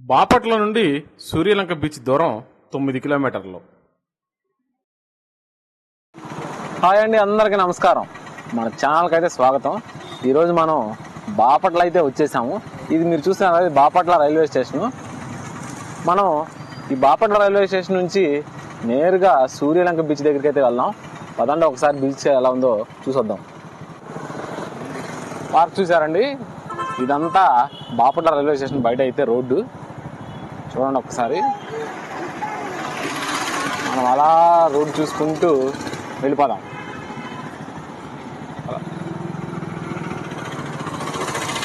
బాపట్ల నుండి సూర్యలంక బీచ్ దూరం 9 కిలోమీటర్లు. హాయ్ అండి, అందరికీ నమస్కారం. మన ఛానల్కి అయితే స్వాగతం. ఈరోజు మనం బాపట్ల అయితే వచ్చేసాము. ఇది మీరు చూస్తున్నారు, అది బాపట్ల రైల్వే స్టేషను. మనం ఈ బాపట్ల రైల్వే స్టేషన్ నుంచి నేరుగా సూర్యలంక బీచ్ దగ్గరికి అయితే వెళ్దాం. పదండి, ఒకసారి బీచ్ ఎలా ఉందో చూసొద్దాం. పార్క్ చూసారండి, ఇదంతా బాపట్ల రైల్వే స్టేషన్ బయట అయితే రోడ్డు చూడండి. ఒకసారి మనం అలా రోడ్డు చూసుకుంటూ వెళ్ళిపోదాం.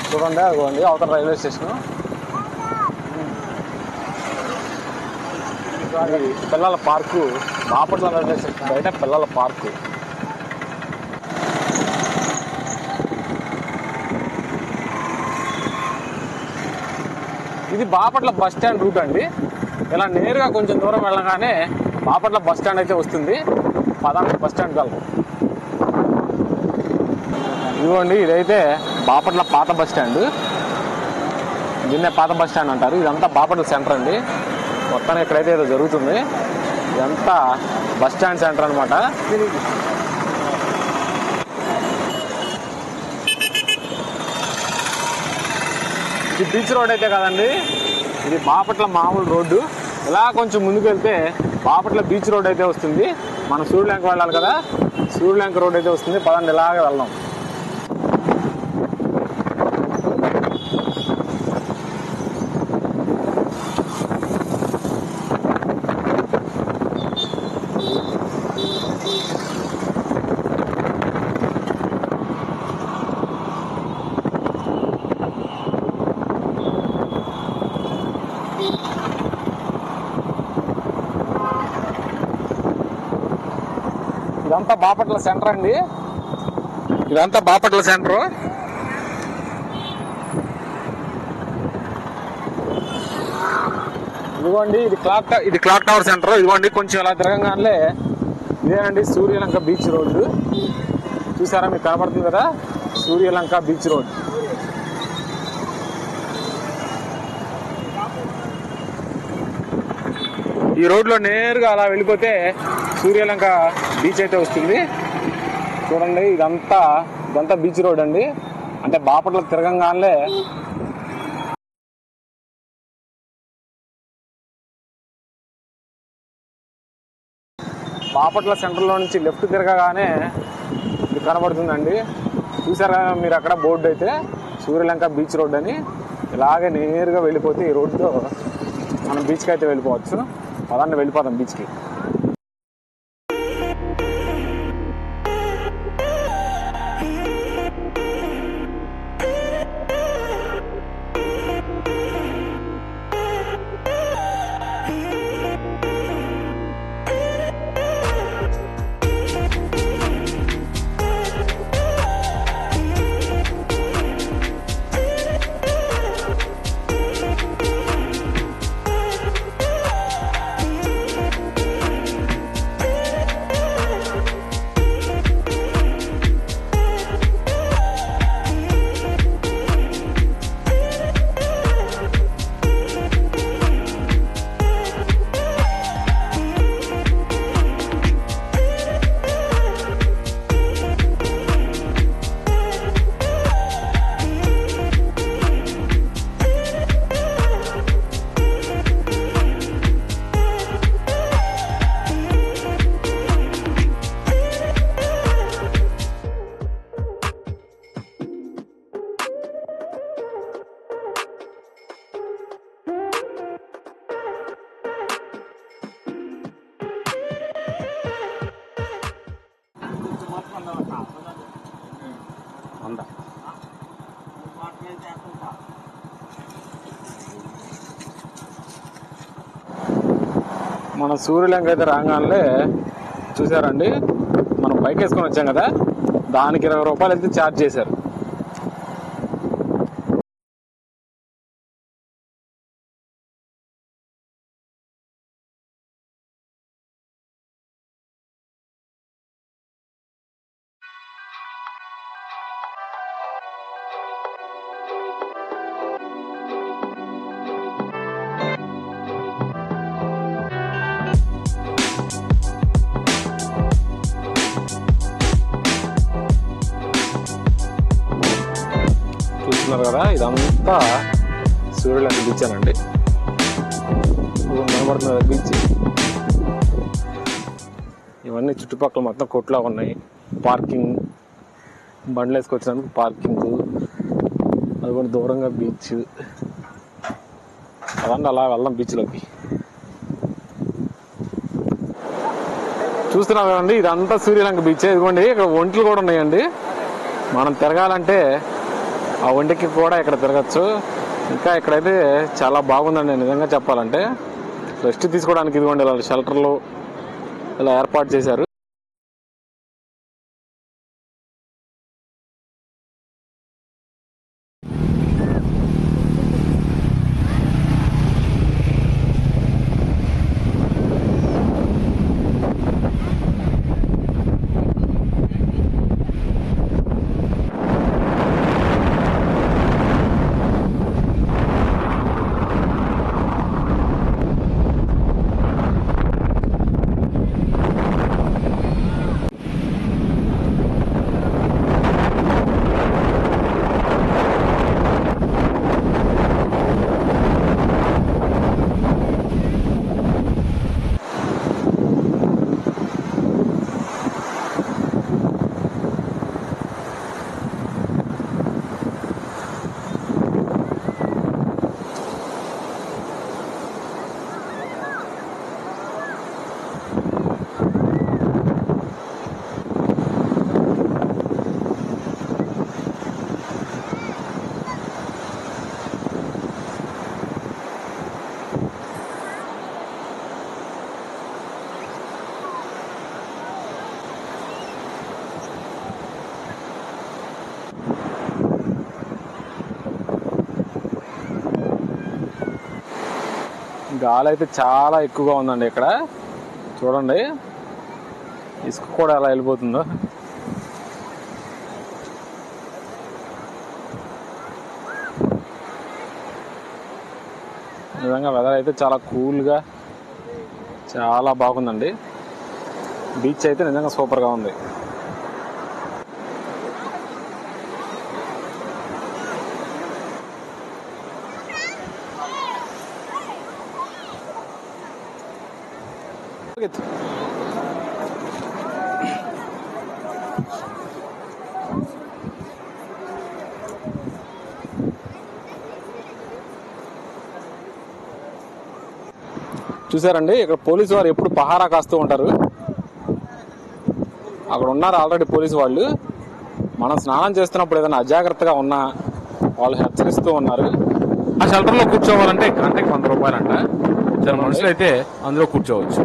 చూడండి, అదిగోండి అవతల రైల్వే స్టేషన్. అది పిల్లల పార్కు, బాపట్ల రైల్వే స్టేషన్ బయట పిల్లల పార్కు. ఇది బాపట్ల బస్ స్టాండ్ రూట్ అండి. ఇలా నేరుగా కొంచెం దూరం వెళ్ళగానే బాపట్ల బస్ స్టాండ్ అయితే వస్తుంది. పదానికి బస్ స్టాండ్ వెళ్దాం. ఇదిగోండి, ఇదైతే బాపట్ల పాత బస్ స్టాండ్. దీన్నే పాత బస్ స్టాండ్ అంటారు. ఇదంతా బాపట్ల సెంటర్ అండి. మొత్తానికి ఇక్కడైతే ఏదో జరుగుతుంది. ఇదంతా బస్ స్టాండ్ సెంటర్ అనమాట. ఇది బీచ్ రోడ్ అయితే కదండి, ఇది బాపట్ల మామూలు రోడ్డు. ఇలా కొంచెం ముందుకు వెళ్తే బాపట్ల బీచ్ రోడ్ అయితే వస్తుంది. మనం సూర్యలంక వెళ్ళాలి కదా, సూర్యలంక రోడ్ అయితే వస్తుంది. పదండి, ఇలాగే వెళ్దాం. ఇదంతా బాపట్ల సెంటర్ అండి. ఇదంతా బాపట్ల సెంటర్. ఇదిగోండి, ఇది క్లాక్ టవర్ సెంటర్. ఇదిగోండి, కొంచెం ఇలా తిరగంగానే ఇదేనండి సూర్యలంక బీచ్ రోడ్డు. చూసారా, మీకు కనబడుతుంది కదా, సూర్యలంక బీచ్ రోడ్. ఈ రోడ్లో నేరుగా అలా వెళ్ళిపోతే సూర్యలంక బీచ్ అయితే వస్తుంది. చూడండి, ఇదంతా బీచ్ రోడ్ అండి. అంటే బాపట్ల తిరగంగానే బాపట్ల సెంటర్లో నుంచి లెఫ్ట్ తిరగగానే ఇది కనబడుతుందండి. చూసారా మీరు అక్కడ బోర్డు అయితే, సూర్యలంక బీచ్ రోడ్ అని. ఇలాగే నేరుగా వెళ్ళిపోతే ఈ రోడ్డుతో మనం బీచ్కి అయితే వెళ్ళిపోవచ్చు. పదాన్ని వెళ్ళిపోదాం బీచ్కి. మనం సూర్యలంక అయితే రాగానే చూసారండి, మనం బైక్ వేసుకొని వచ్చాం కదా, దానికి 20 రూపాయలు అయితే ఛార్జ్ చేశారు. చూస్తున్నారు కదా, ఇదంతా సూర్యలంక బీచ్ అనండి. కనబడుతున్నారు బీచ్. ఇవన్నీ చుట్టుపక్కల మొత్తం కొట్లా ఉన్నాయి. పార్కింగ్, బండ్లు వేసుకొచ్చినందుకు పార్కింగ్, అది కూడా దూరంగా బీచ్. అదండి అలా వెళ్దాం బీచ్లోకి. చూస్తున్నాం కదండి, ఇదంతా సూర్యలంక బీచ్. ఇదిగోండి ఇక్కడ ఒంట్లు కూడా ఉన్నాయండి. మనం తిరగాలంటే ఆ ఒంటికి కూడా ఇక్కడ తిరగచ్చు. ఇంకా ఇక్కడైతే చాలా బాగుందండి నిజంగా చెప్పాలంటే. రెస్ట్ తీసుకోవడానికి ఇదిగోండి ఇలా షెల్టర్లు ఇలా ఏర్పాటు చేశారు. గాలి అయితే చాలా ఎక్కువగా ఉందండి ఇక్కడ. చూడండి ఇసుక కూడా ఎలా వెళ్ళిపోతుందో. నిజంగా వెదర్ అయితే చాలా కూల్గా చాలా బాగుందండి. బీచ్ అయితే నిజంగా సూపర్గా ఉంది. చూసారండి, ఇక్కడ పోలీసు వారు ఎప్పుడు పహారా కాస్తూ ఉంటారు. అక్కడ ఉన్నారు ఆల్రెడీ పోలీసు వాళ్ళు. మనం స్నానం చేస్తున్నప్పుడు ఏదైనా అజాగ్రత్తగా ఉన్నా వాళ్ళు హెచ్చరిస్తూ ఉన్నారు. ఆ షెల్టర్లో కూర్చోవాలంటే గంటకి 100 రూపాయలంట. ఇద్దరు మనుషులు అయితే అందులో కూర్చోవచ్చు.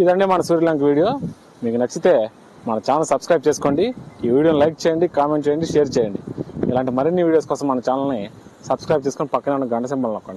ఇదండి మన సూర్యలంక వీడియో. మీకు నచ్చితే మన ఛానల్ సబ్స్క్రైబ్ చేసుకోండి. ఈ వీడియోని లైక్ చేయండి, కామెంట్ చేయండి, షేర్ చేయండి. ఇలాంటి మరిన్ని వీడియోస్ కోసం మన ఛానల్ని సబ్స్క్రైబ్ చేసుకొని పక్కన ఉన్న గంట సింబల్ నొక్కండి.